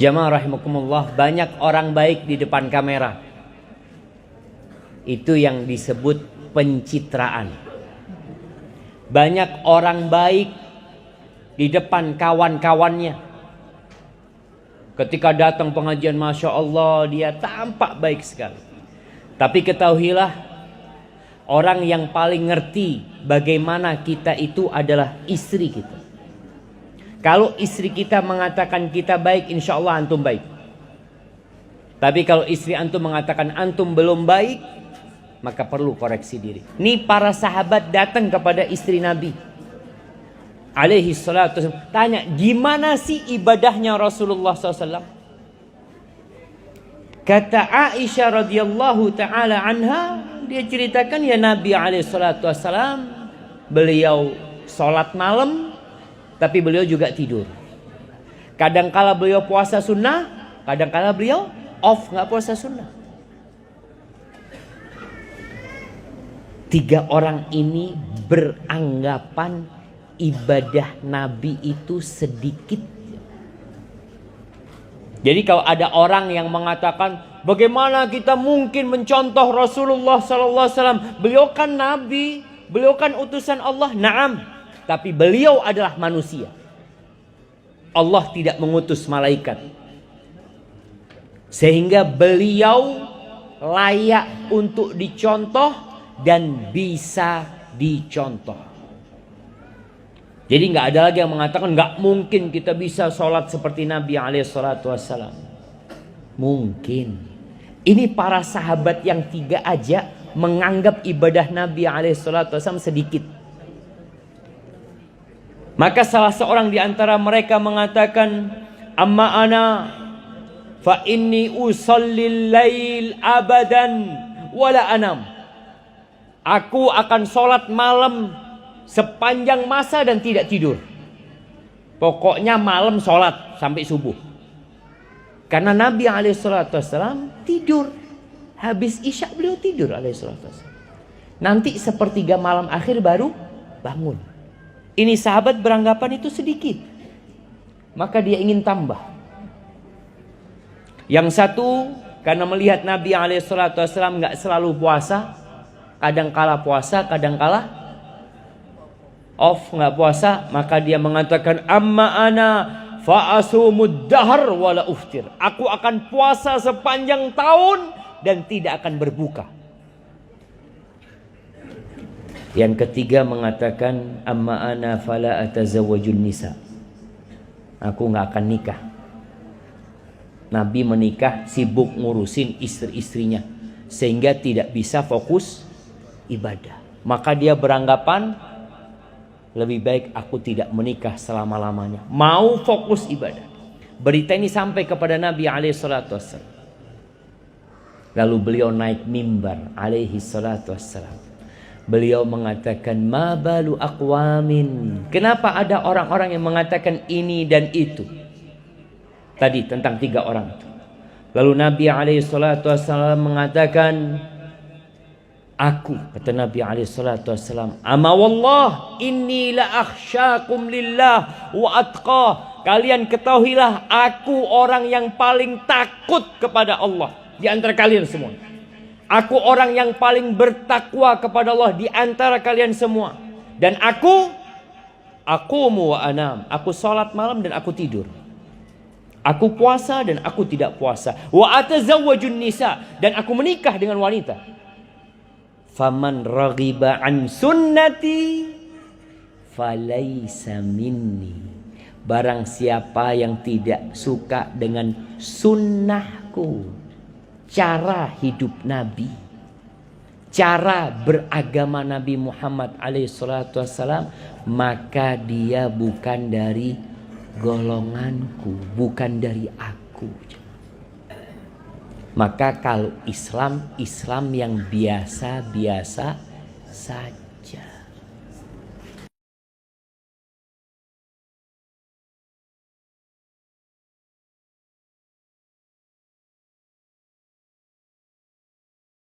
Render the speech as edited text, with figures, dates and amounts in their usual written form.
Jamaah rahimakumullah, banyak orang baik di depan kamera. Itu yang disebut pencitraan. Banyak orang baik di depan kawan-kawannya. Ketika datang pengajian, Masya Allah, dia tampak baik sekali. Tapi ketahuilah, orang yang paling ngerti bagaimana kita itu adalah istri kita. Kalau istri kita mengatakan kita baik, insya Allah antum baik. Tapi kalau istri antum mengatakan antum belum baik, maka perlu koreksi diri. Ini para sahabat datang kepada istri Nabi alaihi salatu wasallam, tanya, gimana sih ibadahnya Rasulullah SAW? Kata Aisyah radhiyallahu ta'ala anha, dia ceritakan, ya Nabi alaihi salatu wasallam, beliau sholat malam, tapi beliau juga tidur. Kadangkala beliau puasa sunnah, kadangkala beliau off, nggak puasa sunnah. 3 orang ini beranggapan ibadah Nabi itu sedikit. Jadi kalau ada orang yang mengatakan, bagaimana kita mungkin mencontoh Rasulullah SAW? Beliau kan Nabi, beliau kan utusan Allah. Naam, tapi beliau adalah manusia. Allah tidak mengutus malaikat, sehingga beliau layak untuk dicontoh dan bisa dicontoh. Jadi nggak ada lagi yang mengatakan nggak mungkin kita bisa sholat seperti Nabi SAW. Mungkin. Ini para sahabat yang 3 aja menganggap ibadah Nabi SAW sedikit. Maka salah seorang di antara mereka mengatakan, amma ana fa inni usallil lail abadan wala anam. Aku akan sholat malam sepanjang masa dan tidak tidur. Pokoknya malam sholat sampai subuh. Karena Nabi SAW tidur. Habis isya beliau tidur SAW. Nanti sepertiga malam akhir baru bangun. Ini sahabat beranggapan itu sedikit. Maka dia ingin tambah. Yang satu, karena melihat Nabi SAW gak selalu puasa. Kadangkala puasa, kadangkala off, nggak puasa, maka dia mengatakan, amma ana fa asumud dahr wala uftir. Aku akan puasa sepanjang tahun dan tidak akan berbuka. Yang ketiga mengatakan, amma ana fala atazawwajun nisa. Aku nggak akan nikah. Nabi menikah sibuk ngurusin istri-istrinya sehingga tidak bisa fokus ibadah. Maka dia beranggapan, lebih baik aku tidak menikah selama-lamanya. Mau fokus ibadah. Berita ini sampai kepada Nabi SAW. Lalu beliau naik mimbar SAW. Beliau mengatakan, ma balu aqwamin. Kenapa ada orang-orang yang mengatakan ini dan itu? Tadi tentang 3 orang itu. Lalu Nabi SAW mengatakan, aku, kata Nabi SAW, ama wallah inni la akhsyakum lillah wa atqa. Kalian ketahuilah, aku orang yang paling takut kepada Allah di antara kalian semua. Aku orang yang paling bertakwa kepada Allah di antara kalian semua. Dan aku mu wa anam. Aku salat malam dan aku tidur. Aku puasa dan aku tidak puasa. Wa atazawwajun nisa. Dan aku menikah dengan wanita. Faman raghiba an sunnati falaysa minni. Barang siapa yang tidak suka dengan sunnahku, cara hidup Nabi, cara beragama Nabi Muhammad SAW, maka dia bukan dari golonganku, bukan dari aku. Maka kalau Islam yang biasa-biasa saja.